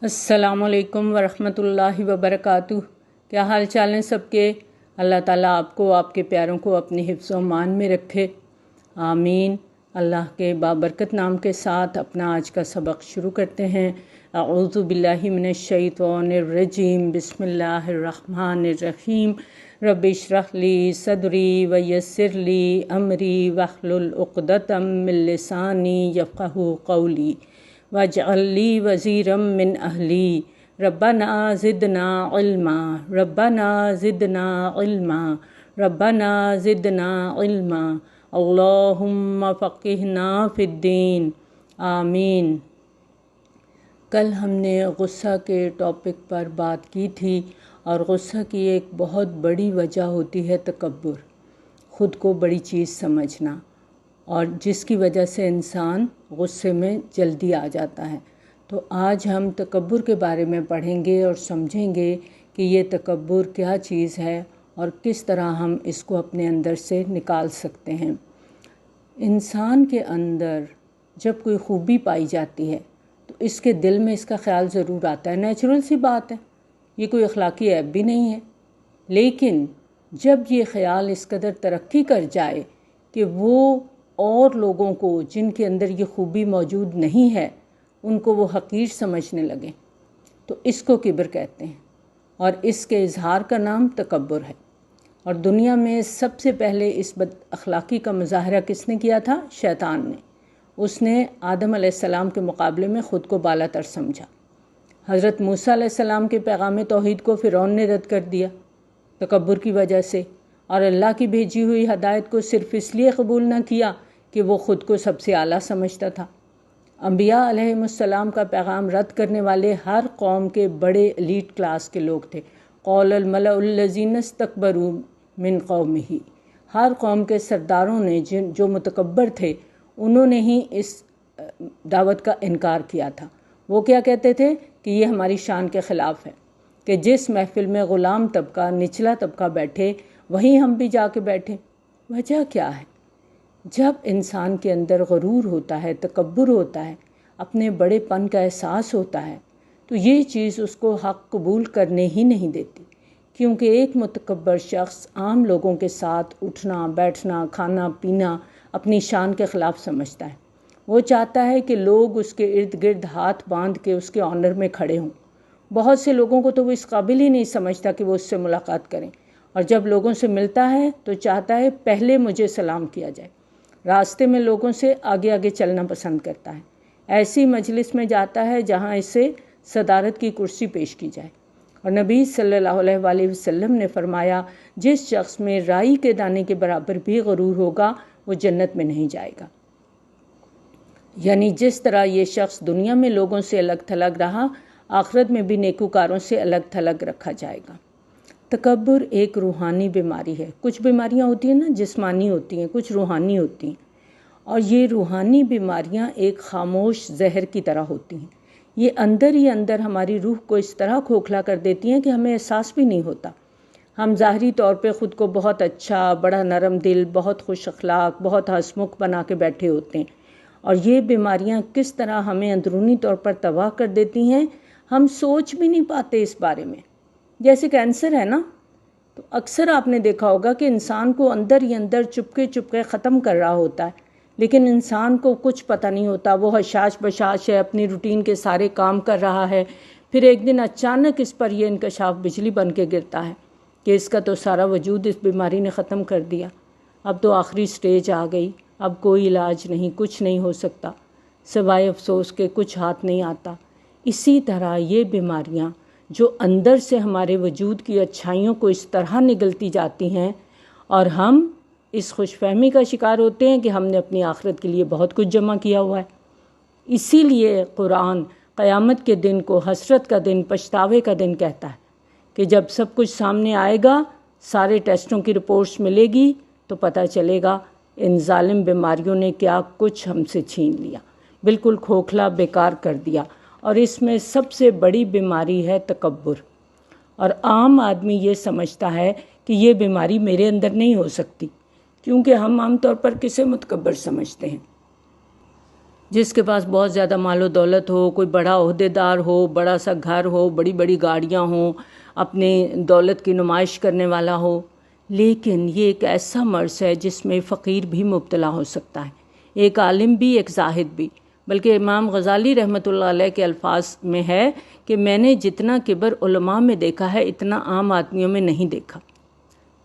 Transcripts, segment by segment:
السلام علیکم ورحمۃ اللہ وبرکاتہ۔ کیا حال چال ہیں سب کے؟ اللہ تعالیٰ آپ کو، آپ کے پیاروں کو اپنے حفظ و امان میں رکھے، آمین۔ اللہ کے بابرکت نام کے ساتھ اپنا آج کا سبق شروع کرتے ہیں۔ اعوذ باللہ من الشیطان الرجیم، بسم اللہ الرحمن الرحیم۔ رب اشرح لی صدری ویسر لی امری واحلل عقدۃ من لسانی یفقہوا قولی واجعل لی وزیرا من اہلی ربنا زدنا علما ربنا زدنا علما ربنا زدنا علما اللہم فقہنا فی الدین، آمین۔ کل ہم نے غصہ کے ٹاپک پر بات کی تھی، اور غصہ کی ایک بہت بڑی وجہ ہوتی ہے تکبر، خود کو بڑی چیز سمجھنا، اور جس کی وجہ سے انسان غصے میں جلدی آ جاتا ہے۔ تو آج ہم تکبر کے بارے میں پڑھیں گے اور سمجھیں گے کہ یہ تکبر کیا چیز ہے اور کس طرح ہم اس کو اپنے اندر سے نکال سکتے ہیں۔ انسان کے اندر جب کوئی خوبی پائی جاتی ہے تو اس کے دل میں اس کا خیال ضرور آتا ہے، نیچرل سی بات ہے، یہ کوئی اخلاقی عیب بھی نہیں ہے۔ لیکن جب یہ خیال اس قدر ترقی کر جائے کہ وہ اور لوگوں کو جن کے اندر یہ خوبی موجود نہیں ہے ان کو وہ حقیر سمجھنے لگیں، تو اس کو کبر کہتے ہیں، اور اس کے اظہار کا نام تکبر ہے۔ اور دنیا میں سب سے پہلے اس بد اخلاقی کا مظاہرہ کس نے کیا تھا؟ شیطان نے۔ اس نے آدم علیہ السلام کے مقابلے میں خود کو بالا تر سمجھا۔ حضرت موسیٰ علیہ السلام کے پیغام توحید کو فرعون نے رد کر دیا تکبر کی وجہ سے، اور اللہ کی بھیجی ہوئی ہدایت کو صرف اس لیے قبول نہ کیا کہ وہ خود کو سب سے اعلیٰ سمجھتا تھا۔ انبیاء علیہ السلام کا پیغام رد کرنے والے ہر قوم کے بڑے ایلیٹ کلاس کے لوگ تھے۔ قول الملأ الذین استکبروا من قومہ، ہر قوم کے سرداروں نے جو متکبر تھے انہوں نے ہی اس دعوت کا انکار کیا تھا۔ وہ کیا کہتے تھے کہ یہ ہماری شان کے خلاف ہے کہ جس محفل میں غلام طبقہ، نچلا طبقہ بیٹھے وہیں ہم بھی جا کے بیٹھے۔ وجہ کیا ہے؟ جب انسان کے اندر غرور ہوتا ہے، تکبر ہوتا ہے، اپنے بڑے پن کا احساس ہوتا ہے، تو یہ چیز اس کو حق قبول کرنے ہی نہیں دیتی، کیونکہ ایک متکبر شخص عام لوگوں کے ساتھ اٹھنا بیٹھنا، کھانا پینا اپنی شان کے خلاف سمجھتا ہے۔ وہ چاہتا ہے کہ لوگ اس کے ارد گرد ہاتھ باندھ کے اس کے آنر میں کھڑے ہوں۔ بہت سے لوگوں کو تو وہ اس قابل ہی نہیں سمجھتا کہ وہ اس سے ملاقات کریں، اور جب لوگوں سے ملتا ہے تو چاہتا ہے پہلے مجھے سلام کیا جائے۔ راستے میں لوگوں سے آگے آگے چلنا پسند کرتا ہے۔ ایسی مجلس میں جاتا ہے جہاں اسے صدارت کی کرسی پیش کی جائے، اور نبی صلی اللہ علیہ وآلہ وسلم نے فرمایا جس شخص میں رائی کے دانے کے برابر بھی غرور ہوگا وہ جنت میں نہیں جائے گا۔ یعنی جس طرح یہ شخص دنیا میں لوگوں سے الگ تھلگ رہا، آخرت میں بھی نیکوکاروں سے الگ تھلگ رکھا جائے گا۔ تکبر ایک روحانی بیماری ہے۔ کچھ بیماریاں ہوتی ہیں نا جسمانی ہوتی ہیں، کچھ روحانی ہوتی ہیں، اور یہ روحانی بیماریاں ایک خاموش زہر کی طرح ہوتی ہیں۔ یہ اندر ہی اندر ہماری روح کو اس طرح کھوکھلا کر دیتی ہیں کہ ہمیں احساس بھی نہیں ہوتا۔ ہم ظاہری طور پہ خود کو بہت اچھا، بڑا نرم دل، بہت خوش اخلاق، بہت ہنسمکھ بنا کے بیٹھے ہوتے ہیں، اور یہ بیماریاں کس طرح ہمیں اندرونی طور پر تباہ کر دیتی ہیں ہم سوچ بھی نہیں پاتے اس بارے میں۔ جیسے کینسر ہے نا، تو اکثر آپ نے دیکھا ہوگا کہ انسان کو اندر ہی اندر چپکے ختم کر رہا ہوتا ہے، لیکن انسان کو کچھ پتہ نہیں ہوتا۔ وہ حشاش بشاش ہے، اپنی روٹین کے سارے کام کر رہا ہے، پھر ایک دن اچانک اس پر یہ انکشاف بجلی بن کے گرتا ہے کہ اس کا تو سارا وجود اس بیماری نے ختم کر دیا، اب تو آخری سٹیج آ گئی، اب کوئی علاج نہیں، کچھ نہیں ہو سکتا، سوائے افسوس کے کچھ ہاتھ نہیں آتا۔ اسی طرح یہ بیماریاں جو اندر سے ہمارے وجود کی اچھائیوں کو اس طرح نگلتی جاتی ہیں، اور ہم اس خوش فہمی کا شکار ہوتے ہیں کہ ہم نے اپنی آخرت کے لیے بہت کچھ جمع کیا ہوا ہے۔ اسی لیے قرآن قیامت کے دن کو حسرت کا دن، پچھتاوے کا دن کہتا ہے کہ جب سب کچھ سامنے آئے گا، سارے ٹیسٹوں کی رپورٹس ملے گی، تو پتہ چلے گا ان ظالم بیماریوں نے کیا کچھ ہم سے چھین لیا، بالکل کھوکھلا بیکار کر دیا۔ اور اس میں سب سے بڑی بیماری ہے تکبر، اور عام آدمی یہ سمجھتا ہے کہ یہ بیماری میرے اندر نہیں ہو سکتی، کیونکہ ہم عام طور پر کسے متکبر سمجھتے ہیں؟ جس کے پاس بہت زیادہ مال و دولت ہو، کوئی بڑا عہدیدار ہو، بڑا سا گھر ہو، بڑی بڑی گاڑیاں ہوں، اپنے دولت کی نمائش کرنے والا ہو، لیکن یہ ایک ایسا مرض ہے جس میں فقیر بھی مبتلا ہو سکتا ہے، ایک عالم بھی، ایک زاہد بھی۔ بلکہ امام غزالی رحمۃ اللہ علیہ کے الفاظ میں ہے کہ میں نے جتنا کبر علماء میں دیکھا ہے اتنا عام آدمیوں میں نہیں دیکھا۔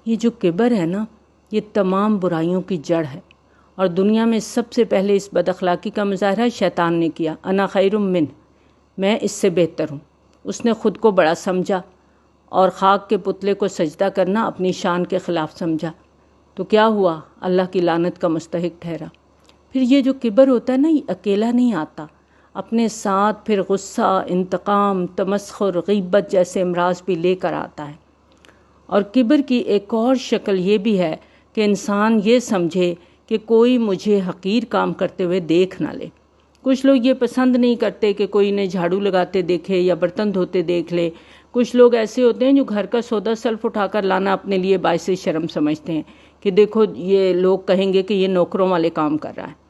یہ جو کبر ہے نا، یہ تمام برائیوں کی جڑ ہے، اور دنیا میں سب سے پہلے اس بد اخلاقی کا مظاہرہ شیطان نے کیا۔ انا خیر من، میں اس سے بہتر ہوں۔ اس نے خود کو بڑا سمجھا اور خاک کے پتلے کو سجدہ کرنا اپنی شان کے خلاف سمجھا، تو کیا ہوا؟ اللہ کی لعنت کا مستحق ٹھہرا۔ پھر یہ جو کبر ہوتا ہے نا، یہ اکیلا نہیں آتا، اپنے ساتھ پھر غصہ، انتقام، تمسخر، غیبت جیسے امراض بھی لے کر آتا ہے۔ اور کبر کی ایک اور شکل یہ بھی ہے کہ انسان یہ سمجھے کہ کوئی مجھے حقیر کام کرتے ہوئے دیکھ نہ لے۔ کچھ لوگ یہ پسند نہیں کرتے کہ کوئی انہیں جھاڑو لگاتے دیکھے یا برتن دھوتے دیکھ لے۔ کچھ لوگ ایسے ہوتے ہیں جو گھر کا سودا سلف اٹھا کر لانا اپنے لیے باعث شرم سمجھتے ہیں کہ دیکھو یہ لوگ کہیں گے کہ یہ نوکروں والے کام کر رہا ہے۔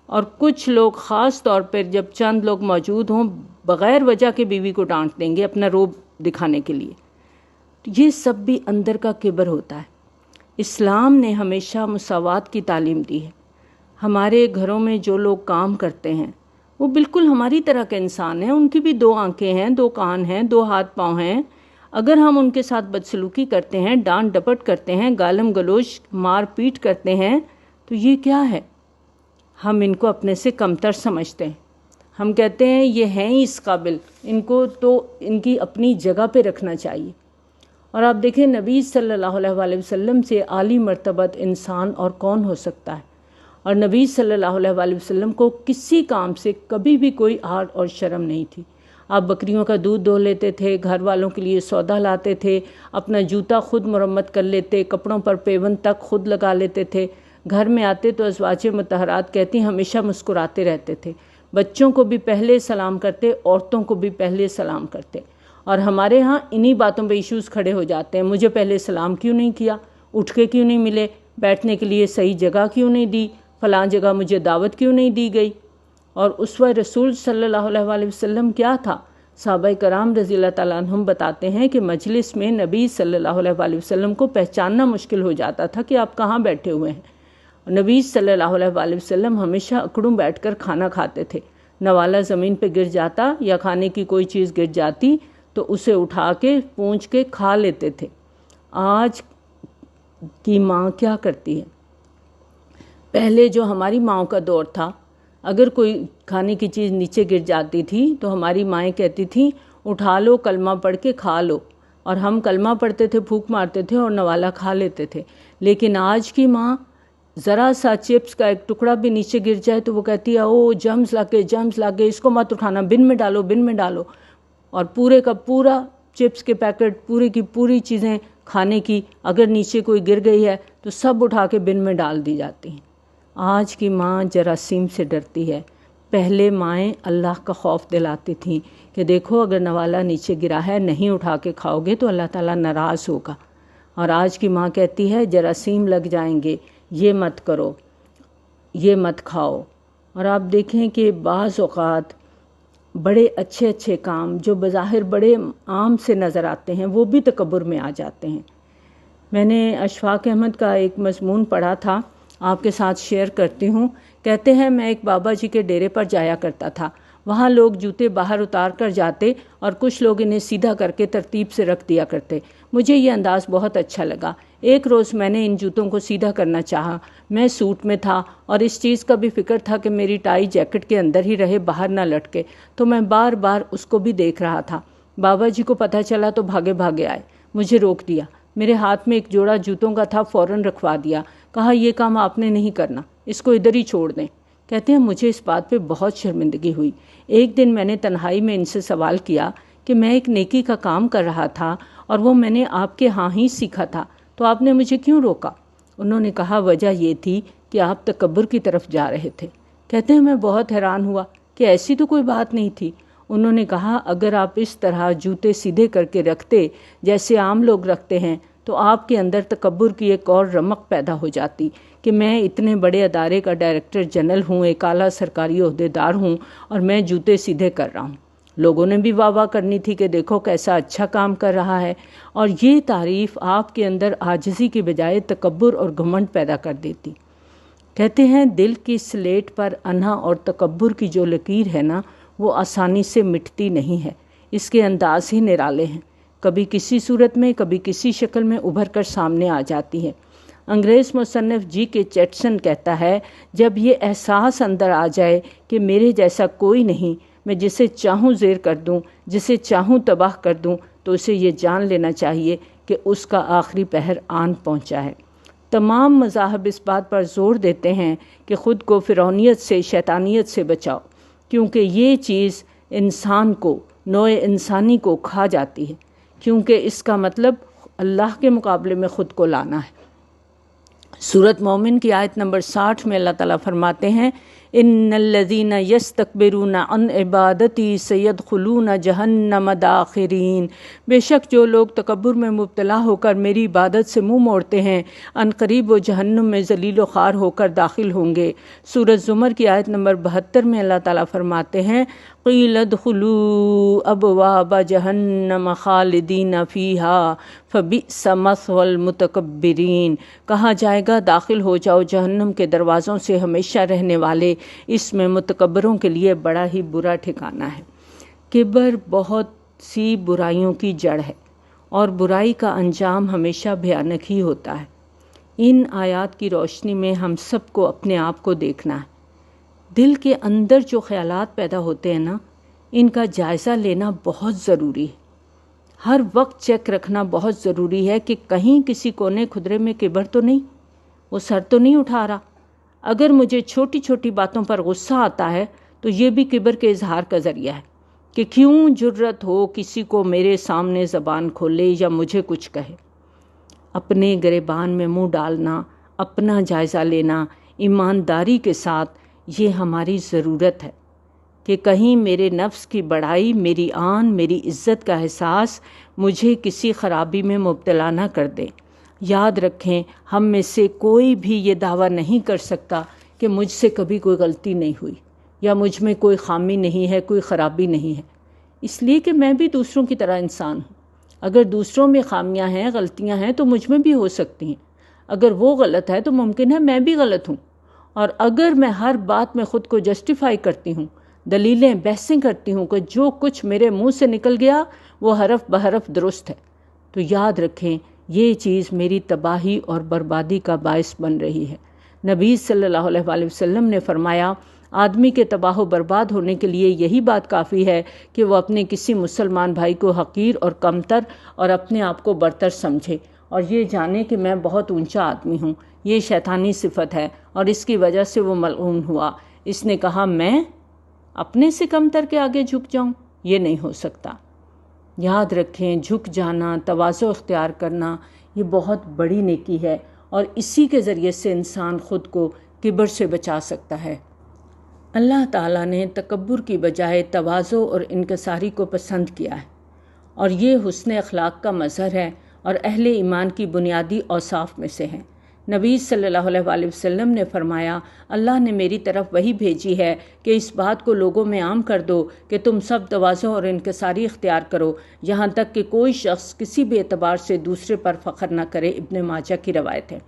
اور کچھ لوگ خاص طور پر جب چند لوگ موجود ہوں بغیر وجہ کے بیوی کو ڈانٹ دیں گے اپنا روب دکھانے کے لیے۔ یہ سب بھی اندر کا کبر ہوتا ہے۔ اسلام نے ہمیشہ مساوات کی تعلیم دی ہے۔ ہمارے گھروں میں جو لوگ کام کرتے ہیں وہ بالکل ہماری طرح کے انسان ہیں، ان کی بھی 2 آنکھیں ہیں، 2 کان ہیں، 2 ہاتھ پاؤں ہیں۔ اگر ہم ان کے ساتھ بدسلوکی کرتے ہیں، ڈانٹ ڈپٹ کرتے ہیں، گالم گلوچ، مار پیٹ کرتے ہیں، تو یہ کیا ہے؟ ہم ان کو اپنے سے کمتر سمجھتے ہیں۔ ہم کہتے ہیں یہ ہیں ہی اس قابل، ان کو تو ان کی اپنی جگہ پہ رکھنا چاہیے۔ اور آپ دیکھیں نبی صلی اللہ علیہ وآلہ وسلم سے عالی مرتبت انسان اور کون ہو سکتا ہے؟ اور نبی صلی اللہ علیہ وآلہ وسلم کو کسی کام سے کبھی بھی کوئی آر اور شرم نہیں تھی۔ آپ بکریوں کا دودھ دھو لیتے تھے، گھر والوں کے لیے سودا لاتے تھے، اپنا جوتا خود مرمت کر لیتے، کپڑوں پر پیوند تک خود لگا لیتے تھے۔ گھر میں آتے تو ازواج مطہرات کہتی ہمیشہ مسکراتے رہتے تھے، بچوں کو بھی پہلے سلام کرتے، عورتوں کو بھی پہلے سلام کرتے۔ اور ہمارے ہاں انہی باتوں پہ ایشوز کھڑے ہو جاتے ہیں، مجھے پہلے سلام کیوں نہیں کیا، اٹھ کے کیوں نہیں ملے، بیٹھنے کے لیے صحیح جگہ کیوں نہیں دی، فلاں جگہ مجھے دعوت کیوں نہیں دی گئی۔ اور اسوہ رسول صلی اللہ علیہ وآلہ وسلم کیا تھا؟ صحابہ کرام رضی اللہ تعالیٰ عنہم بتاتے ہیں کہ مجلس میں نبی صلی اللہ علیہ وآلہ وسلم کو پہچاننا مشکل ہو جاتا تھا کہ آپ کہاں بیٹھے ہوئے ہیں۔ نبی صلی اللہ علیہ وآلہ وسلم ہمیشہ اکڑوں بیٹھ کر کھانا کھاتے تھے، نوالا زمین پہ گر جاتا یا کھانے کی کوئی چیز گر جاتی تو اسے اٹھا کے پونچھ کے کھا لیتے تھے۔ آج کی ماں کیا کرتی ہے؟ پہلے جو ہماری ماؤں کا دور تھا، اگر کوئی کھانے کی چیز نیچے گر جاتی تھی تو ہماری مائیں کہتی تھیں اٹھا لو، کلمہ پڑھ کے کھا لو، اور ہم کلمہ پڑھتے تھے، پھونک مارتے تھے اور نوالا کھا لیتے تھے۔ لیکن آج کی ماں ذرا سا چپس کا ایک ٹکڑا بھی نیچے گر جائے تو وہ کہتی ہے او جمز لگے، اس کو مت اٹھانا، بن میں ڈالو، اور پورے کا پورا چپس کے پیکٹ، پوری کی پوری چیزیں کھانے کی اگر نیچے کوئی گر گئی ہے تو سب اٹھا کے بن میں ڈال دی جاتی ہیں۔ آج کی ماں جراثیم سے ڈرتی ہے۔ پہلے مائیں اللہ کا خوف دلاتی تھیں کہ دیکھو اگر نوالا نیچے گرا ہے، نہیں اٹھا کے کھاؤ گے تو اللہ تعالیٰ ناراض ہوگا۔ اور آج کی ماں کہتی ہے جراثیم لگ جائیں گے، یہ مت کرو، یہ مت کھاؤ۔ اور آپ دیکھیں کہ بعض اوقات بڑے اچھے اچھے کام جو بظاہر بڑے عام سے نظر آتے ہیں وہ بھی تکبر میں آ جاتے ہیں۔ میں نے اشفاق احمد کا ایک مضمون پڑھا تھا، آپ کے ساتھ شیئر کرتی ہوں۔ کہتے ہیں میں ایک بابا جی کے ڈیرے پر جایا کرتا تھا، وہاں لوگ جوتے باہر اتار کر جاتے اور کچھ لوگ انہیں سیدھا کر کے ترتیب سے رکھ دیا کرتے۔ مجھے یہ انداز بہت اچھا لگا۔ ایک روز میں نے ان جوتوں کو سیدھا کرنا چاہا۔ میں سوٹ میں تھا اور اس چیز کا بھی فکر تھا کہ میری ٹائی جیکٹ کے اندر ہی رہے، باہر نہ لٹکے، تو میں بار بار اس کو بھی دیکھ رہا تھا۔ بابا جی کو پتہ چلا تو بھاگے آئے، مجھے روک دیا۔ میرے ہاتھ میں ایک جوڑا جوتوں کا تھا، فوراً رکھوا دیا، کہا یہ کام آپ نے نہیں کرنا، اس کو ادھر ہی چھوڑ دیں۔ کہتے ہیں مجھے اس بات پہ بہت شرمندگی ہوئی۔ ایک دن میں نے تنہائی میں ان سے سوال کیا کہ میں ایک نیکی کا کام کر رہا تھا اور وہ میں نے آپ کے ہاں ہی سیکھا تھا، تو آپ نے مجھے کیوں روکا؟ انہوں نے کہا وجہ یہ تھی کہ آپ تکبر کی طرف جا رہے تھے۔ کہتے ہیں میں بہت حیران ہوا کہ ایسی تو کوئی بات نہیں تھی۔ انہوں نے کہا اگر آپ اس طرح جوتے سیدھے کر کے رکھتے جیسے عام لوگ رکھتے ہیں تو آپ کے اندر تکبر کی ایک اور رمق پیدا ہو جاتی کہ میں اتنے بڑے ادارے کا ڈائریکٹر جنرل ہوں، ایک اعلیٰ سرکاری عہدیدار ہوں اور میں جوتے سیدھے کر رہا ہوں۔ لوگوں نے بھی واہ واہ کرنی تھی کہ دیکھو کیسا اچھا کام کر رہا ہے، اور یہ تعریف آپ کے اندر عاجزی کے بجائے تکبر اور گھمنڈ پیدا کر دیتی۔ کہتے ہیں دل کی سلیٹ پر انہا اور تکبر کی جو لکیر ہے نا، وہ آسانی سے مٹتی نہیں ہے، اس کے انداز ہی نرالے ہیں، کبھی کسی صورت میں کبھی کسی شکل میں ابھر کر سامنے آ جاتی ہے۔ انگریز مصنف جی کے چیٹسن کہتا ہے، جب یہ احساس اندر آ جائے کہ میرے جیسا کوئی نہیں، میں جسے چاہوں زیر کر دوں، جسے چاہوں تباہ کر دوں، تو اسے یہ جان لینا چاہیے کہ اس کا آخری پہر آن پہنچا ہے۔ تمام مذاہب اس بات پر زور دیتے ہیں کہ خود کو فرعونیت سے، شیطانیت سے بچاؤ، کیونکہ یہ چیز انسان کو، نوع انسانی کو کھا جاتی ہے، کیونکہ اس کا مطلب اللہ کے مقابلے میں خود کو لانا ہے۔ سورۃ مومن کی آیت نمبر 60 میں اللہ تعالیٰ فرماتے ہیں، ان الذین یستکبرون عن عبادتی سیدخلون جہنم داخرین، بے شک جو لوگ تکبر میں مبتلا ہو کر میری عبادت سے منہ موڑتے ہیں، ان قریب وہ جہنم میں ذلیل و خوار ہو کر داخل ہوں گے۔ سورۃ زمر کی آیت نمبر 72 میں اللہ تعالیٰ فرماتے ہیں، قیل ادخلوا ابواب جہنم خالدین فیہا فبئس مثوی المتکبرین، کہا جائے گا داخل ہو جاؤ جہنم کے دروازوں سے ہمیشہ رہنے والے، اس میں متکبروں کے لیے بڑا ہی برا ٹھکانہ ہے۔ کبر بہت سی برائیوں کی جڑ ہے، اور برائی کا انجام ہمیشہ بھیانک ہی ہوتا ہے۔ ان آیات کی روشنی میں ہم سب کو اپنے آپ کو دیکھنا ہے۔ دل کے اندر جو خیالات پیدا ہوتے ہیں نا، ان کا جائزہ لینا بہت ضروری ہے۔ ہر وقت چیک رکھنا بہت ضروری ہے کہ کہیں کسی کونے خدرے میں کبر تو نہیں، وہ سر تو نہیں اٹھا رہا۔ اگر مجھے چھوٹی چھوٹی باتوں پر غصہ آتا ہے تو یہ بھی کبر کے اظہار کا ذریعہ ہے کہ کیوں جرت ہو کسی کو میرے سامنے زبان کھولے یا مجھے کچھ کہے۔ اپنے گریبان میں منہ ڈالنا، اپنا جائزہ لینا ایمانداری کے ساتھ، یہ ہماری ضرورت ہے کہ کہیں میرے نفس کی بڑائی، میری آن، میری عزت کا احساس مجھے کسی خرابی میں مبتلا نہ کر دے۔ یاد رکھیں، ہم میں سے کوئی بھی یہ دعویٰ نہیں کر سکتا کہ مجھ سے کبھی کوئی غلطی نہیں ہوئی یا مجھ میں کوئی خامی نہیں ہے، کوئی خرابی نہیں ہے، اس لیے کہ میں بھی دوسروں کی طرح انسان ہوں۔ اگر دوسروں میں خامیاں ہیں، غلطیاں ہیں، تو مجھ میں بھی ہو سکتی ہیں۔ اگر وہ غلط ہے تو ممکن ہے میں بھی غلط ہوں۔ اور اگر میں ہر بات میں خود کو جسٹیفائی کرتی ہوں، دلیلیں بحثیں کرتی ہوں کہ جو کچھ میرے منہ سے نکل گیا وہ حرف بحرف درست ہے، تو یاد رکھیں یہ چیز میری تباہی اور بربادی کا باعث بن رہی ہے۔ نبی صلی اللہ علیہ وآلہ وسلم نے فرمایا، آدمی کے تباہ و برباد ہونے کے لیے یہی بات کافی ہے کہ وہ اپنے کسی مسلمان بھائی کو حقیر اور کمتر اور اپنے آپ کو برتر سمجھے، اور یہ جانے کہ میں بہت اونچا آدمی ہوں۔ یہ شیطانی صفت ہے اور اس کی وجہ سے وہ ملعون ہوا۔ اس نے کہا میں اپنے سے کمتر کے آگے جھک جاؤں، یہ نہیں ہو سکتا۔ یاد رکھیں، جھک جانا، تواضع اختیار کرنا، یہ بہت بڑی نیکی ہے، اور اسی کے ذریعے سے انسان خود کو کبر سے بچا سکتا ہے۔ اللہ تعالیٰ نے تکبر کی بجائے تواضع اور انکساری کو پسند کیا ہے، اور یہ حسن اخلاق کا مظہر ہے اور اہل ایمان کی بنیادی اوصاف میں سے ہے۔ نبی صلی اللہ علیہ وآلہ وسلم نے فرمایا، اللہ نے میری طرف وحی بھیجی ہے کہ اس بات کو لوگوں میں عام کر دو کہ تم سب تواضع اور انکساری اختیار کرو، یہاں تک کہ کوئی شخص کسی بھی اعتبار سے دوسرے پر فخر نہ کرے۔ ابن ماجہ کی روایت ہے۔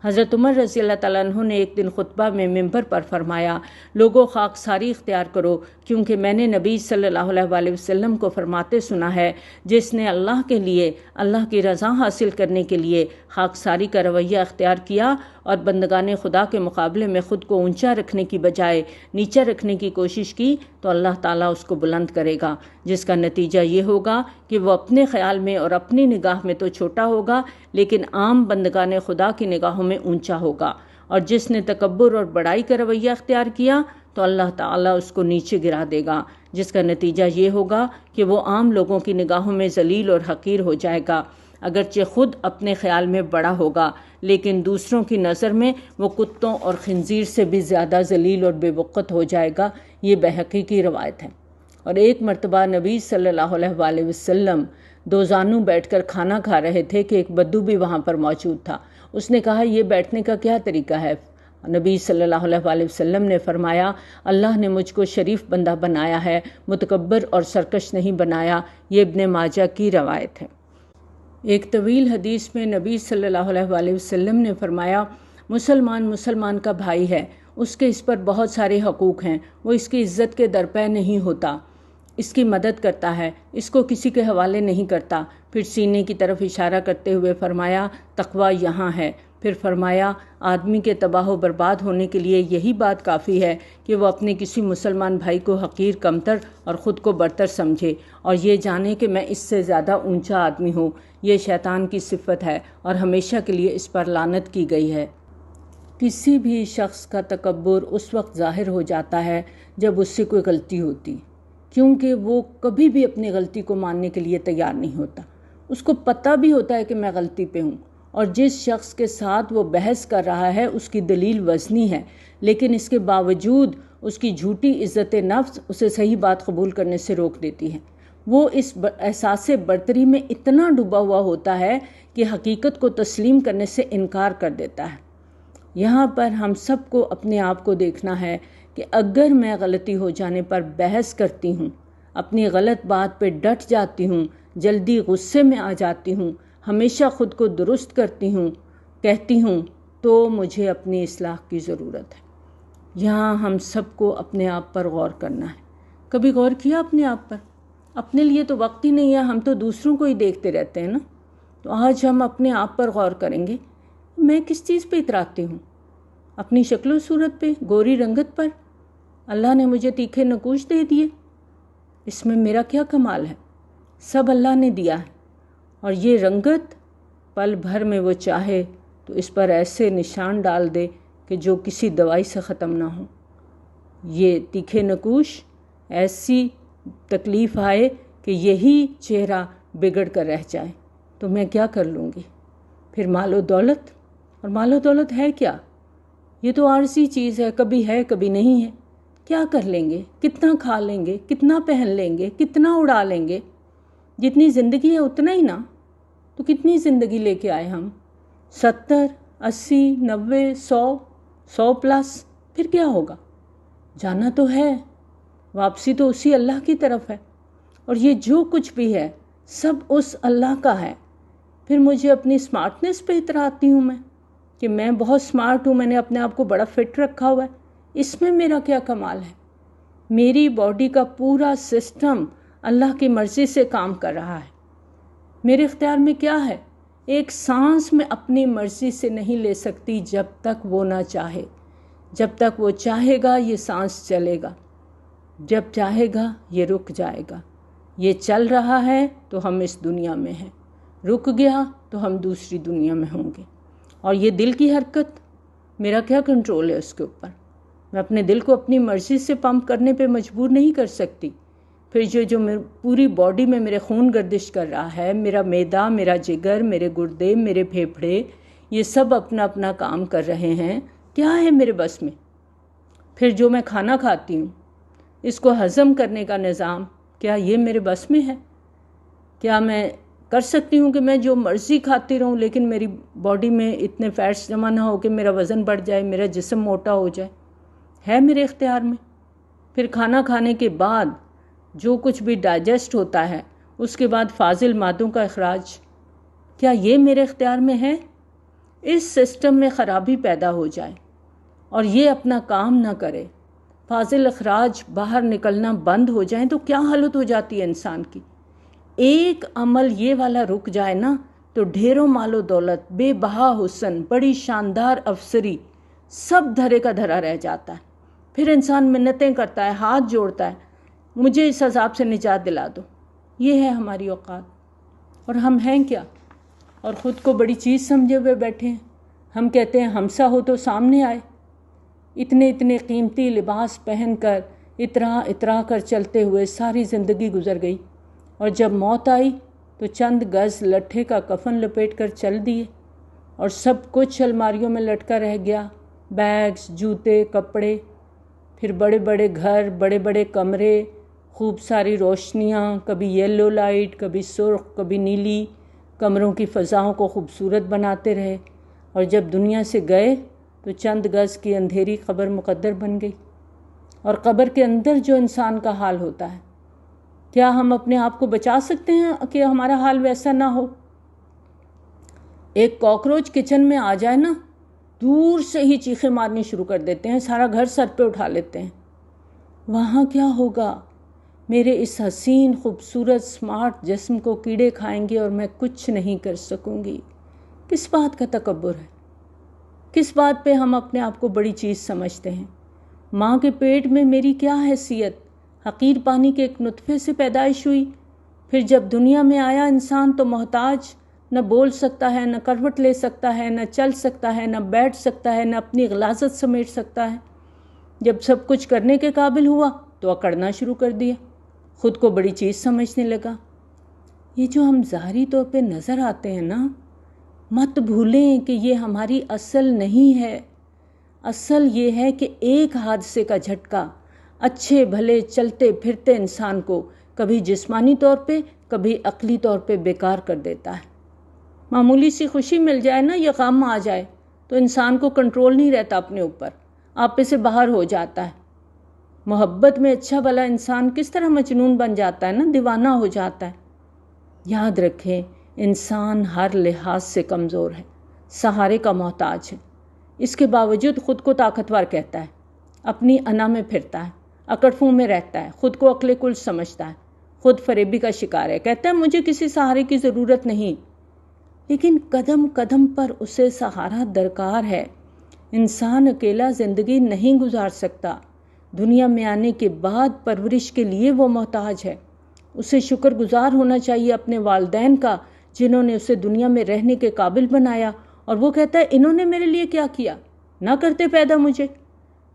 حضرت عمر رضی اللہ تعالیٰ عنہ نے ایک دن خطبہ میں ممبر پر فرمایا، لوگوں خاکساری اختیار کرو، کیونکہ میں نے نبی صلی اللہ علیہ وآلہ وسلم کو فرماتے سنا ہے، جس نے اللہ کے لیے، اللہ کی رضا حاصل کرنے کے لیے خاکساری کا رویہ اختیار کیا اور بندگان خدا کے مقابلے میں خود کو اونچا رکھنے کی بجائے نیچا رکھنے کی کوشش کی، تو اللہ تعالیٰ اس کو بلند کرے گا، جس کا نتیجہ یہ ہوگا کہ وہ اپنے خیال میں اور اپنی نگاہ میں تو چھوٹا ہوگا، لیکن عام بندگان خدا کی نگاہوں میں اونچا ہوگا۔ اور جس نے تکبر اور بڑائی کا رویہ اختیار کیا تو اللہ تعالیٰ اس کو نیچے گرا دے گا، جس کا نتیجہ یہ ہوگا کہ وہ عام لوگوں کی نگاہوں میں ذلیل اور حقیر ہو جائے گا، اگرچہ خود اپنے خیال میں بڑا ہوگا، لیکن دوسروں کی نظر میں وہ کتوں اور خنزیر سے بھی زیادہ ذلیل اور بے وقت ہو جائے گا۔ یہ بیہقی کی روایت ہے۔ اور ایک مرتبہ نبی صلی اللہ علیہ وسلم دو زانو بیٹھ کر کھانا کھا رہے تھے کہ ایک بدو بھی وہاں پر موجود تھا۔ اس نے کہا یہ بیٹھنے کا کیا طریقہ ہے؟ نبی صلی اللہ علیہ وسلم نے فرمایا اللہ نے مجھ کو شریف بندہ بنایا ہے، متکبر اور سرکش نہیں بنایا۔ یہ ابن ماجہ کی روایت ہے۔ ایک طویل حدیث میں نبی صلی اللہ علیہ وسلم نے فرمایا مسلمان کا بھائی ہے، اس کے اس پر بہت سارے حقوق ہیں، وہ اس کی عزت کے درپے نہیں ہوتا، اس کی مدد کرتا ہے، اس کو کسی کے حوالے نہیں کرتا۔ پھر سینے کی طرف اشارہ کرتے ہوئے فرمایا تقویٰ یہاں ہے۔ پھر فرمایا آدمی کے تباہ و برباد ہونے کے لیے یہی بات کافی ہے کہ وہ اپنے کسی مسلمان بھائی کو حقیر، کمتر اور خود کو برتر سمجھے اور یہ جانے کہ میں اس سے زیادہ اونچا آدمی ہوں۔ یہ شیطان کی صفت ہے اور ہمیشہ کے لیے اس پر لعنت کی گئی ہے۔ کسی بھی شخص کا تکبر اس وقت ظاہر ہو جاتا ہے جب اس سے کوئی غلطی ہوتی، کیونکہ وہ کبھی بھی اپنی غلطی کو ماننے کے لیے تیار نہیں ہوتا۔ اس کو پتہ بھی ہوتا ہے کہ میں غلطی پہ ہوں، اور جس شخص کے ساتھ وہ بحث کر رہا ہے اس کی دلیل وزنی ہے، لیکن اس کے باوجود اس کی جھوٹی عزت نفس اسے صحیح بات قبول کرنے سے روک دیتی ہے۔ وہ اس احساس برتری میں اتنا ڈوبا ہوا ہوتا ہے کہ حقیقت کو تسلیم کرنے سے انکار کر دیتا ہے۔ یہاں پر ہم سب کو اپنے آپ کو دیکھنا ہے کہ اگر میں غلطی ہو جانے پر بحث کرتی ہوں، اپنی غلط بات پہ ڈٹ جاتی ہوں، جلدی غصے میں آ جاتی ہوں، ہمیشہ خود کو درست کہتی ہوں، تو مجھے اپنی اصلاح کی ضرورت ہے۔ یہاں ہم سب کو اپنے آپ پر غور کرنا ہے۔ کبھی غور کیا اپنے آپ پر؟ اپنے لیے تو وقت ہی نہیں ہے، ہم تو دوسروں کو ہی دیکھتے رہتے ہیں نا۔ تو آج ہم اپنے آپ پر غور کریں گے، میں کس چیز پہ اتراتی ہوں؟ اپنی شکل و صورت پہ، گوری رنگت پر؟ اللہ نے مجھے تیکھے نقوش دے دیے، اس میں میرا کیا کمال ہے؟ سب اللہ نے دیا ہے، اور یہ رنگت پل بھر میں وہ چاہے تو اس پر ایسے نشان ڈال دے کہ جو کسی دوائی سے ختم نہ ہو۔ یہ تیکھے نقوش ایسی تکلیف آئے کہ یہی چہرہ بگڑ کر رہ جائے تو میں کیا کر لوں گی؟ پھر مال و دولت، اور مال و دولت ہے کیا؟ یہ تو عارضی چیز ہے، کبھی ہے کبھی نہیں ہے۔ کیا کر لیں گے؟ کتنا کھا لیں گے؟ کتنا پہن لیں گے؟ کتنا اڑا لیں گے؟ جتنی زندگی ہے اتنا ہی نا۔ تو کتنی زندگی لے کے آئے ہم؟ 70، 80، 90، 100 پلس؟ پھر کیا ہوگا؟ جانا تو ہے، واپسی تو اسی اللہ کی طرف ہے، اور یہ جو کچھ بھی ہے سب اس اللہ کا ہے۔ پھر مجھے اپنی اسمارٹنیس پہ اتراتی ہوں میں کہ میں بہت اسمارٹ ہوں، میں نے اپنے آپ کو بڑا فٹ رکھا ہوا ہے۔ اس میں میرا کیا کمال ہے؟ میری باڈی کا پورا سسٹم اللہ کی مرضی سے کام کر رہا ہے۔ میرے اختیار میں کیا ہے؟ ایک سانس میں اپنی مرضی سے نہیں لے سکتی جب تک وہ نہ چاہے۔ جب تک وہ چاہے گا یہ سانس چلے گا، جب چاہے گا یہ رک جائے گا۔ یہ چل رہا ہے تو ہم اس دنیا میں ہیں، رک گیا تو ہم دوسری دنیا میں ہوں گے۔ اور یہ دل کی حرکت، میرا کیا کنٹرول ہے اس کے اوپر؟ میں اپنے دل کو اپنی مرضی سے پمپ کرنے پہ مجبور نہیں کر سکتی۔ پھر جو پوری باڈی میں میرے خون گردش کر رہا ہے، میرا معدہ، میرا جگر، میرے گردے، میرے پھیپھڑے، یہ سب اپنا اپنا کام کر رہے ہیں، کیا ہے میرے بس میں؟ پھر جو میں کھانا کھاتی ہوں، اس کو ہضم کرنے کا نظام، کیا یہ میرے بس میں ہے؟ کیا میں کر سکتی ہوں کہ میں جو مرضی کھاتی رہوں لیکن میری باڈی میں اتنے فیٹس جمع نہ ہو کہ میرا وزن بڑھ جائے، میرا جسم موٹا ہو جائے؟ ہے میرے اختیار میں؟ پھر کھانا کھانے کے بعد جو کچھ بھی ڈائجسٹ ہوتا ہے، اس کے بعد فاضل مادوں کا اخراج، کیا یہ میرے اختیار میں ہے؟ اس سسٹم میں خرابی پیدا ہو جائے اور یہ اپنا کام نہ کرے، فاضل اخراج باہر نکلنا بند ہو جائیں تو کیا حالت ہو جاتی ہے انسان کی؟ ایک عمل یہ والا رک جائے نا تو ڈھیروں مال و دولت، بے بہا حسن، بڑی شاندار افسری، سب دھرے کا دھرا رہ جاتا ہے۔ پھر انسان منتیں کرتا ہے، ہاتھ جوڑتا ہے، مجھے اس عذاب سے نجات دلا دو۔ یہ ہے ہماری اوقات، اور ہم ہیں کیا؟ اور خود کو بڑی چیز سمجھے ہوئے بیٹھے ہیں۔ ہم کہتے ہیں ہمسا ہو تو سامنے آئے، اتنے اتنے قیمتی لباس پہن کر اترا کر چلتے ہوئے ساری زندگی گزر گئی، اور جب موت آئی تو چند گز لٹھے کا کفن لپیٹ کر چل دیے، اور سب کچھ الماریوں میں لٹکا رہ گیا، بیگز، جوتے، کپڑے، پھر بڑے بڑے گھر، بڑے بڑے کمرے، خوب ساری روشنیاں، کبھی یلو لائٹ، کبھی سرخ، کبھی نیلی، کمروں کی فضاؤں کو خوبصورت بناتے رہے، اور جب دنیا سے گئے تو چند گز کی اندھیری قبر مقدر بن گئی۔ اور قبر کے اندر جو انسان کا حال ہوتا ہے، کیا ہم اپنے آپ کو بچا سکتے ہیں کہ ہمارا حال ویسا نہ ہو؟ ایک کاکروچ کچن میں آ جائے نا، دور سے ہی چیخیں مارنی شروع کر دیتے ہیں، سارا گھر سر پہ اٹھا لیتے ہیں۔ وہاں کیا ہوگا؟ میرے اس حسین خوبصورت سمارٹ جسم کو کیڑے کھائیں گے اور میں کچھ نہیں کر سکوں گی۔ کس بات کا تکبر ہے؟ کس بات پہ ہم اپنے آپ کو بڑی چیز سمجھتے ہیں؟ ماں کے پیٹ میں میری کیا حیثیت؟ حقیر پانی کے ایک نطفے سے پیدائش ہوئی، پھر جب دنیا میں آیا انسان تو محتاج، نہ بول سکتا ہے، نہ کروٹ لے سکتا ہے، نہ چل سکتا ہے، نہ بیٹھ سکتا ہے، نہ اپنی غلاظت سمیٹ سکتا ہے۔ جب سب کچھ کرنے کے قابل ہوا تو اکڑنا شروع کر دیا، خود کو بڑی چیز سمجھنے لگا۔ یہ جو ہم ظاہری طور پہ نظر آتے ہیں نا، مت بھولیں کہ یہ ہماری اصل نہیں ہے۔ اصل یہ ہے کہ ایک حادثے کا جھٹکا اچھے بھلے چلتے پھرتے انسان کو کبھی جسمانی طور پہ کبھی عقلی طور پہ بیکار کر دیتا ہے۔ معمولی سی خوشی مل جائے نا یا غم آ جائے تو انسان کو کنٹرول نہیں رہتا اپنے اوپر، آپے سے باہر ہو جاتا ہے۔ محبت میں اچھا بھلا انسان کس طرح مجنون بن جاتا ہے نا، دیوانہ ہو جاتا ہے۔ یاد رکھیں، انسان ہر لحاظ سے کمزور ہے، سہارے کا محتاج ہے، اس کے باوجود خود کو طاقتور کہتا ہے، اپنی انا میں پھرتا ہے، اکڑ فو میں رہتا ہے، خود کو عقل کل سمجھتا ہے، خود فریبی کا شکار ہے، کہتا ہے مجھے کسی سہارے کی ضرورت نہیں، لیکن قدم قدم پر اسے سہارا درکار ہے۔ انسان اکیلا زندگی نہیں گزار سکتا، دنیا میں آنے کے بعد پرورش کے لیے وہ محتاج ہے۔ اسے شکر گزار ہونا چاہیے اپنے والدین کا جنہوں نے اسے دنیا میں رہنے کے قابل بنایا، اور وہ کہتا ہے انہوں نے میرے لیے کیا کیا، نہ کرتے پیدا مجھے۔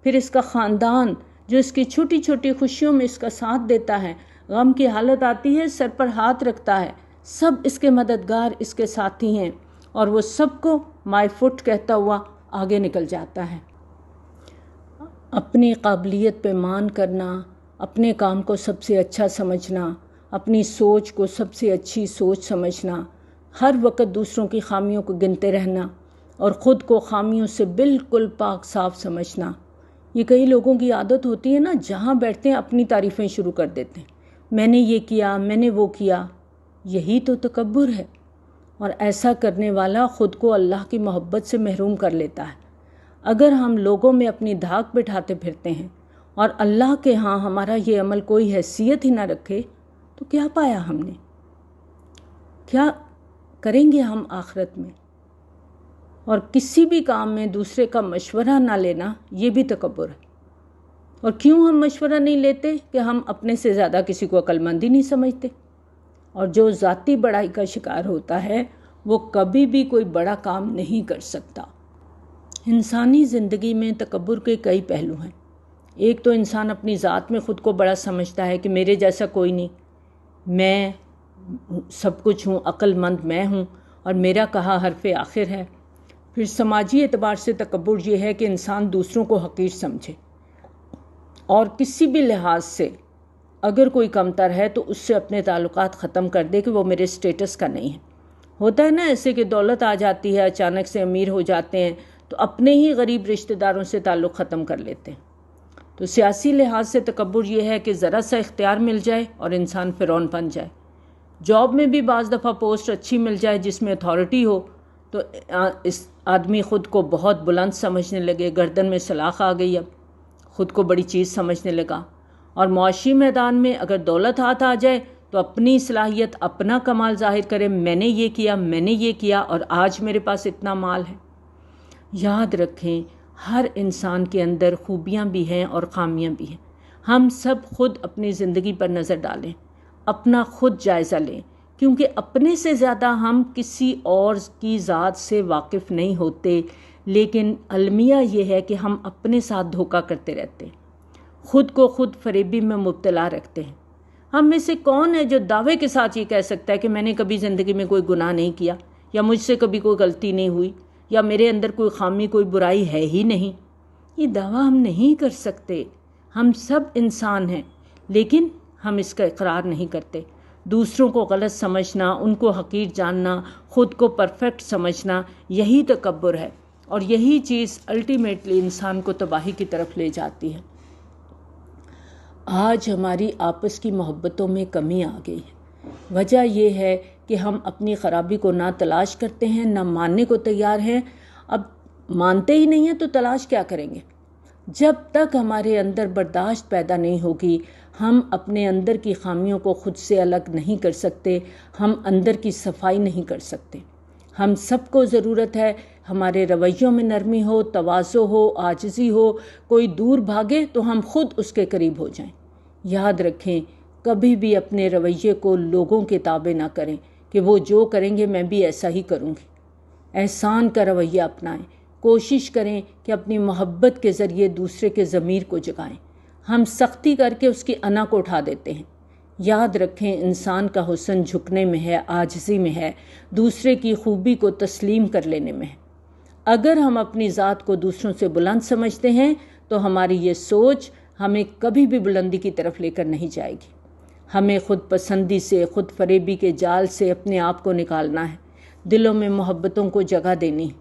پھر اس کا خاندان جو اس کی چھوٹی چھوٹی خوشیوں میں اس کا ساتھ دیتا ہے، غم کی حالت آتی ہے سر پر ہاتھ رکھتا ہے، سب اس کے مددگار، اس کے ساتھی ہیں، اور وہ سب کو مائی فٹ کہتا ہوا آگے نکل جاتا ہے۔ اپنی قابلیت پہ مان کرنا، اپنے کام کو سب سے اچھا سمجھنا، اپنی سوچ کو سب سے اچھی سوچ سمجھنا، ہر وقت دوسروں کی خامیوں کو گنتے رہنا اور خود کو خامیوں سے بالکل پاک صاف سمجھنا، یہ کئی لوگوں کی عادت ہوتی ہے نا، جہاں بیٹھتے ہیں اپنی تعریفیں شروع کر دیتے ہیں، میں نے یہ کیا، میں نے وہ کیا۔ یہی تو تکبر ہے، اور ایسا کرنے والا خود کو اللہ کی محبت سے محروم کر لیتا ہے۔ اگر ہم لوگوں میں اپنی دھاک بٹھاتے پھرتے ہیں اور اللہ کے ہاں ہمارا یہ عمل کوئی حیثیت ہی نہ رکھے تو کیا پایا ہم نے؟ کیا کریں گے ہم آخرت میں؟ اور کسی بھی کام میں دوسرے کا مشورہ نہ لینا، یہ بھی تکبر ہے۔ اور کیوں ہم مشورہ نہیں لیتے؟ کہ ہم اپنے سے زیادہ کسی کو عقل مند ہی نہیں سمجھتے، اور جو ذاتی بڑائی کا شکار ہوتا ہے وہ کبھی بھی کوئی بڑا کام نہیں کر سکتا۔ انسانی زندگی میں تکبر کے کئی پہلو ہیں۔ ایک تو انسان اپنی ذات میں خود کو بڑا سمجھتا ہے کہ میرے جیسا کوئی نہیں، میں سب کچھ ہوں، عقل مند میں ہوں، اور میرا کہا حرف آخر ہے۔ پھر سماجی اعتبار سے تکبر یہ ہے کہ انسان دوسروں کو حقیر سمجھے، اور کسی بھی لحاظ سے اگر کوئی کمتر ہے تو اس سے اپنے تعلقات ختم کر دے کہ وہ میرے سٹیٹس کا نہیں ہے۔ ہوتا ہے نا ایسے کہ دولت آ جاتی ہے، اچانک سے امیر ہو جاتے ہیں تو اپنے ہی غریب رشتہ داروں سے تعلق ختم کر لیتے ہیں۔ تو سیاسی لحاظ سے تکبر یہ ہے کہ ذرا سا اختیار مل جائے اور انسان فرعون بن جائے۔ جاب میں بھی بعض دفعہ پوسٹ اچھی مل جائے جس میں اتھارٹی ہو تو اس آدمی خود کو بہت بلند سمجھنے لگے، گردن میں سلاخ آ گئی، اب خود کو بڑی چیز سمجھنے لگا۔ اور معاشی میدان میں اگر دولت ہاتھ آ جائے تو اپنی صلاحیت، اپنا کمال ظاہر کرے، میں نے یہ کیا، میں نے یہ کیا، اور آج میرے پاس اتنا مال ہے۔ یاد رکھیں، ہر انسان کے اندر خوبیاں بھی ہیں اور خامیاں بھی ہیں۔ ہم سب خود اپنی زندگی پر نظر ڈالیں، اپنا خود جائزہ لیں، کیونکہ اپنے سے زیادہ ہم کسی اور کی ذات سے واقف نہیں ہوتے، لیکن المیہ یہ ہے کہ ہم اپنے ساتھ دھوکہ کرتے رہتے ہیں، خود کو خود فریبی میں مبتلا رکھتے ہیں۔ ہم میں سے کون ہے جو دعوے کے ساتھ یہ کہہ سکتا ہے کہ میں نے کبھی زندگی میں کوئی گناہ نہیں کیا، یا مجھ سے کبھی کوئی غلطی نہیں ہوئی، یا میرے اندر کوئی خامی، کوئی برائی ہے ہی نہیں؟ یہ دعویٰ ہم نہیں کر سکتے۔ ہم سب انسان ہیں، لیکن ہم اس کا اقرار نہیں کرتے۔ دوسروں کو غلط سمجھنا، ان کو حقیر جاننا، خود کو پرفیکٹ سمجھنا، یہی تکبر ہے، اور یہی چیز الٹیمیٹلی انسان کو تباہی کی طرف لے جاتی ہے۔ آج ہماری آپس کی محبتوں میں کمی آ گئی ہے۔ وجہ یہ ہے کہ ہم اپنی خرابی کو نہ تلاش کرتے ہیں، نہ ماننے کو تیار ہیں۔ اب مانتے ہی نہیں ہیں تو تلاش کیا کریں گے؟ جب تک ہمارے اندر برداشت پیدا نہیں ہوگی، ہم اپنے اندر کی خامیوں کو خود سے الگ نہیں کر سکتے، ہم اندر کی صفائی نہیں کر سکتے۔ ہم سب کو ضرورت ہے ہمارے رویوں میں نرمی ہو، تواضع ہو، عاجزی ہو۔ کوئی دور بھاگے تو ہم خود اس کے قریب ہو جائیں۔ یاد رکھیں، کبھی بھی اپنے رویے کو لوگوں کے تابع نہ کریں کہ وہ جو کریں گے میں بھی ایسا ہی کروں گی۔ احسان کا رویہ اپنائیں، کوشش کریں کہ اپنی محبت کے ذریعے دوسرے کے ضمیر کو جگائیں۔ ہم سختی کر کے اس کی انا کو اٹھا دیتے ہیں۔ یاد رکھیں، انسان کا حسن جھکنے میں ہے، عاجزی میں ہے، دوسرے کی خوبی کو تسلیم کر لینے میں ہے۔ اگر ہم اپنی ذات کو دوسروں سے بلند سمجھتے ہیں تو ہماری یہ سوچ ہمیں کبھی بھی بلندی کی طرف لے کر نہیں جائے گی۔ ہمیں خود پسندی سے، خود فریبی کے جال سے اپنے آپ کو نکالنا ہے، دلوں میں محبتوں کو جگہ دینی ہے۔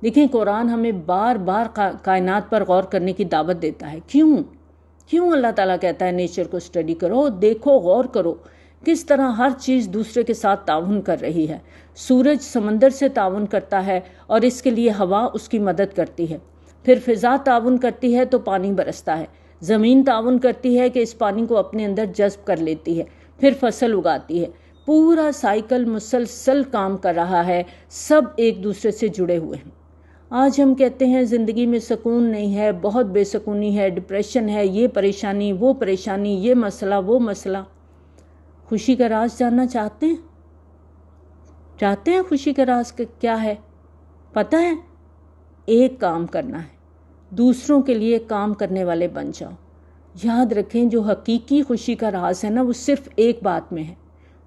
دیکھیں، قرآن ہمیں بار بار کائنات پر غور کرنے کی دعوت دیتا ہے۔ کیوں اللہ تعالیٰ کہتا ہے نیچر کو اسٹڈی کرو، دیکھو، غور کرو، کس طرح ہر چیز دوسرے کے ساتھ تعاون کر رہی ہے۔ سورج سمندر سے تعاون کرتا ہے اور اس کے لیے ہوا اس کی مدد کرتی ہے۔ پھر فضا تعاون کرتی ہے تو پانی برستا ہے۔ زمین تعاون کرتی ہے کہ اس پانی کو اپنے اندر جذب کر لیتی ہے، پھر فصل اگاتی ہے۔ پورا سائیکل مسلسل کام کر رہا ہے، سب ایک دوسرے سے جڑے ہوئے ہیں۔ آج ہم کہتے ہیں زندگی میں سکون نہیں ہے، بہت بے سکونی ہے، ڈپریشن ہے، یہ پریشانی، وہ پریشانی، یہ مسئلہ، وہ مسئلہ۔ خوشی کا راز جاننا چاہتے ہیں؟ خوشی کا راز کیا ہے؟ پتہ ہے؟ ایک کام کرنا ہے، دوسروں کے لیے کام کرنے والے بن جاؤ۔ یاد رکھیں، جو حقیقی خوشی کا راز ہے نا، وہ صرف ایک بات میں ہے،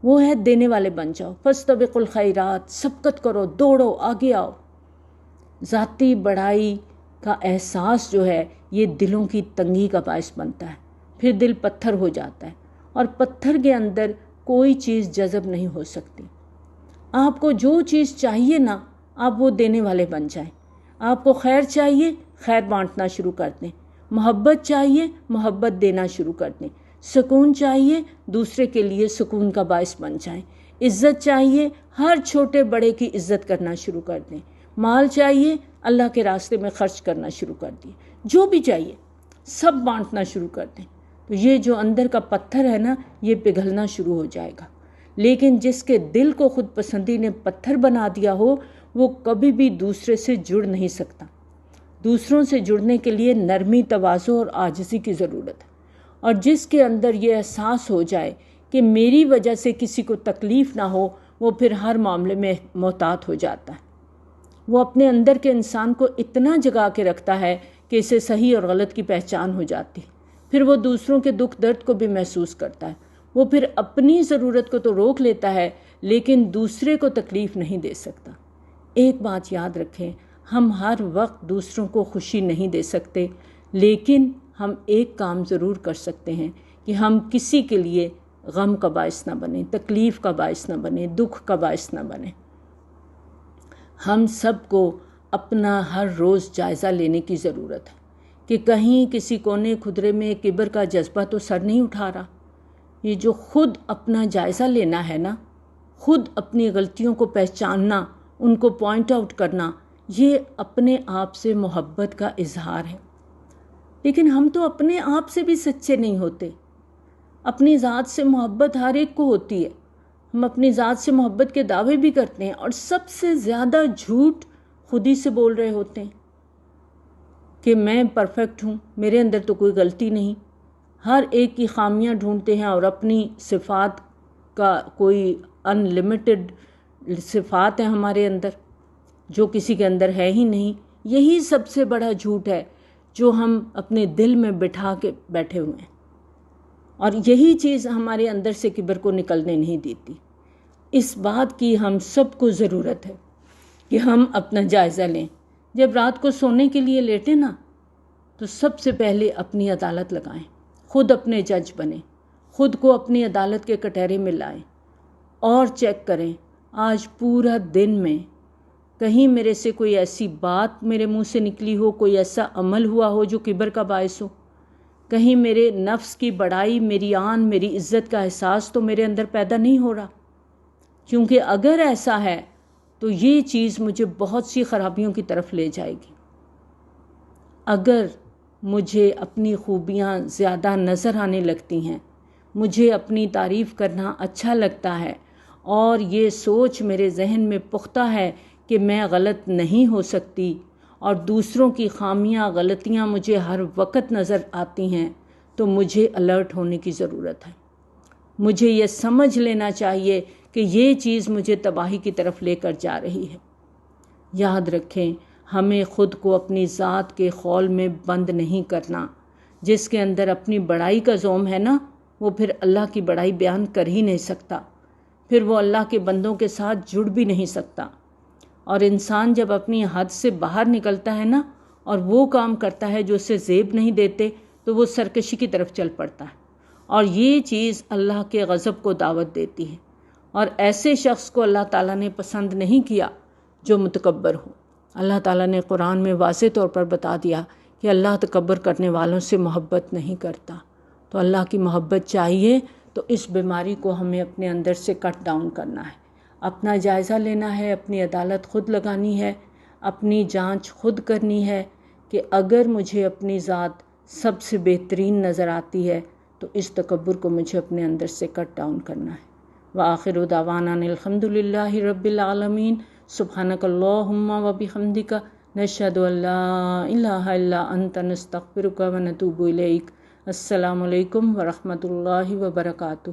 وہ ہے دینے والے بن جاؤ۔ فاستبقوا الخیرات، سبقت کرو، دوڑو، آگے آؤ۔ ذاتی بڑائی کا احساس جو ہے یہ دلوں کی تنگی کا باعث بنتا ہے، پھر دل پتھر ہو جاتا ہے، اور پتھر کے اندر کوئی چیز جذب نہیں ہو سکتی۔ آپ کو جو چیز چاہیے نا، آپ وہ دینے والے بن جائیں۔ آپ کو خیر چاہیے، خیر بانٹنا شروع کر دیں۔ محبت چاہیے، محبت دینا شروع کر دیں۔ سکون چاہیے، دوسرے کے لیے سکون کا باعث بن جائیں۔ عزت چاہیے، ہر چھوٹے بڑے کی عزت کرنا شروع کر دیں۔ مال چاہیے، اللہ کے راستے میں خرچ کرنا شروع کر دیں۔ جو بھی چاہیے سب بانٹنا شروع کر دیں، تو یہ جو اندر کا پتھر ہے نا، یہ پگھلنا شروع ہو جائے گا۔ لیکن جس کے دل کو خود پسندی نے پتھر بنا دیا ہو، وہ کبھی بھی دوسرے سے جڑ نہیں سکتا۔ دوسروں سے جڑنے کے لیے نرمی، تواضع اور عاجزی کی ضرورت ہے، اور جس کے اندر یہ احساس ہو جائے کہ میری وجہ سے کسی کو تکلیف نہ ہو، وہ پھر ہر معاملے میں محتاط ہو جاتا ہے۔ وہ اپنے اندر کے انسان کو اتنا جگا کے رکھتا ہے کہ اسے صحیح اور غلط کی پہچان ہو جاتی ہے۔ پھر وہ دوسروں کے دکھ درد کو بھی محسوس کرتا ہے۔ وہ پھر اپنی ضرورت کو تو روک لیتا ہے، لیکن دوسرے کو تکلیف نہیں دے سکتا۔ ایک بات یاد رکھیں، ہم ہر وقت دوسروں کو خوشی نہیں دے سکتے، لیکن ہم ایک کام ضرور کر سکتے ہیں کہ ہم کسی کے لیے غم کا باعث نہ بنیں، تکلیف کا باعث نہ بنیں، دکھ کا باعث نہ بنیں۔ ہم سب کو اپنا ہر روز جائزہ لینے کی ضرورت ہے کہ کہیں کسی کونے خدرے میں کبر کا جذبہ تو سر نہیں اٹھا رہا۔ یہ جو خود اپنا جائزہ لینا ہے نا، خود اپنی غلطیوں کو پہچاننا، ان کو پوائنٹ آؤٹ کرنا، یہ اپنے آپ سے محبت کا اظہار ہے۔ لیکن ہم تو اپنے آپ سے بھی سچے نہیں ہوتے۔ اپنی ذات سے محبت ہر ایک کو ہوتی ہے، ہم اپنی ذات سے محبت کے دعوے بھی کرتے ہیں، اور سب سے زیادہ جھوٹ خود ہی سے بول رہے ہوتے ہیں کہ میں پرفیکٹ ہوں، میرے اندر تو کوئی غلطی نہیں۔ ہر ایک کی خامیاں ڈھونڈتے ہیں، اور اپنی صفات کا کوئی ان لمیٹڈ صفات ہیں ہمارے اندر جو کسی کے اندر ہے ہی نہیں۔ یہی سب سے بڑا جھوٹ ہے جو ہم اپنے دل میں بٹھا کے بیٹھے ہوئے ہیں، اور یہی چیز ہمارے اندر سے کبر کو نکلنے نہیں دیتی۔ اس بات کی ہم سب کو ضرورت ہے کہ ہم اپنا جائزہ لیں۔ جب رات کو سونے کے لیے لیٹیں نا، تو سب سے پہلے اپنی عدالت لگائیں، خود اپنے جج بنیں، خود کو اپنی عدالت کے کٹہرے میں لائیں اور چیک کریں آج پورا دن میں کہیں میرے سے کوئی ایسی بات میرے منہ سے نکلی ہو، کوئی ایسا عمل ہوا ہو جو کبر کا باعث ہو، کہیں میرے نفس کی بڑائی، میری آن، میری عزت کا احساس تو میرے اندر پیدا نہیں ہو رہا، کیونکہ اگر ایسا ہے تو یہ چیز مجھے بہت سی خرابیوں کی طرف لے جائے گی۔ اگر مجھے اپنی خوبیاں زیادہ نظر آنے لگتی ہیں، مجھے اپنی تعریف کرنا اچھا لگتا ہے اور یہ سوچ میرے ذہن میں پختہ ہے کہ میں غلط نہیں ہو سکتی اور دوسروں کی خامیاں، غلطیاں مجھے ہر وقت نظر آتی ہیں، تو مجھے الرٹ ہونے کی ضرورت ہے۔ مجھے یہ سمجھ لینا چاہیے کہ یہ چیز مجھے تباہی کی طرف لے کر جا رہی ہے۔ یاد رکھیں، ہمیں خود کو اپنی ذات کے خول میں بند نہیں کرنا۔ جس کے اندر اپنی بڑائی کا زوم ہے نا، وہ پھر اللہ کی بڑائی بیان کر ہی نہیں سکتا، پھر وہ اللہ کے بندوں کے ساتھ جڑ بھی نہیں سکتا۔ اور انسان جب اپنی حد سے باہر نکلتا ہے نا اور وہ کام کرتا ہے جو اسے زیب نہیں دیتے، تو وہ سرکشی کی طرف چل پڑتا ہے، اور یہ چیز اللہ کے غضب کو دعوت دیتی ہے، اور ایسے شخص کو اللہ تعالیٰ نے پسند نہیں کیا جو متکبر ہو۔ اللہ تعالیٰ نے قرآن میں واضح طور پر بتا دیا کہ اللہ تکبر کرنے والوں سے محبت نہیں کرتا۔ تو اللہ کی محبت چاہیے تو اس بیماری کو ہمیں اپنے اندر سے کٹ ڈاؤن کرنا ہے، اپنا جائزہ لینا ہے، اپنی عدالت خود لگانی ہے، اپنی جانچ خود کرنی ہے کہ اگر مجھے اپنی ذات سب سے بہترین نظر آتی ہے تو اس تکبر کو مجھے اپنے اندر سے کٹ ڈاؤن کرنا ہے۔ وآخر دعوانا الحمد للہ رب العالمین۔ سبحانک اللہم و بحمدک، نشہد ان لا الہ الا انت، نستغفرک و نتوب الیک۔ السلام علیکم ورحمۃ اللہ وبرکاتہ۔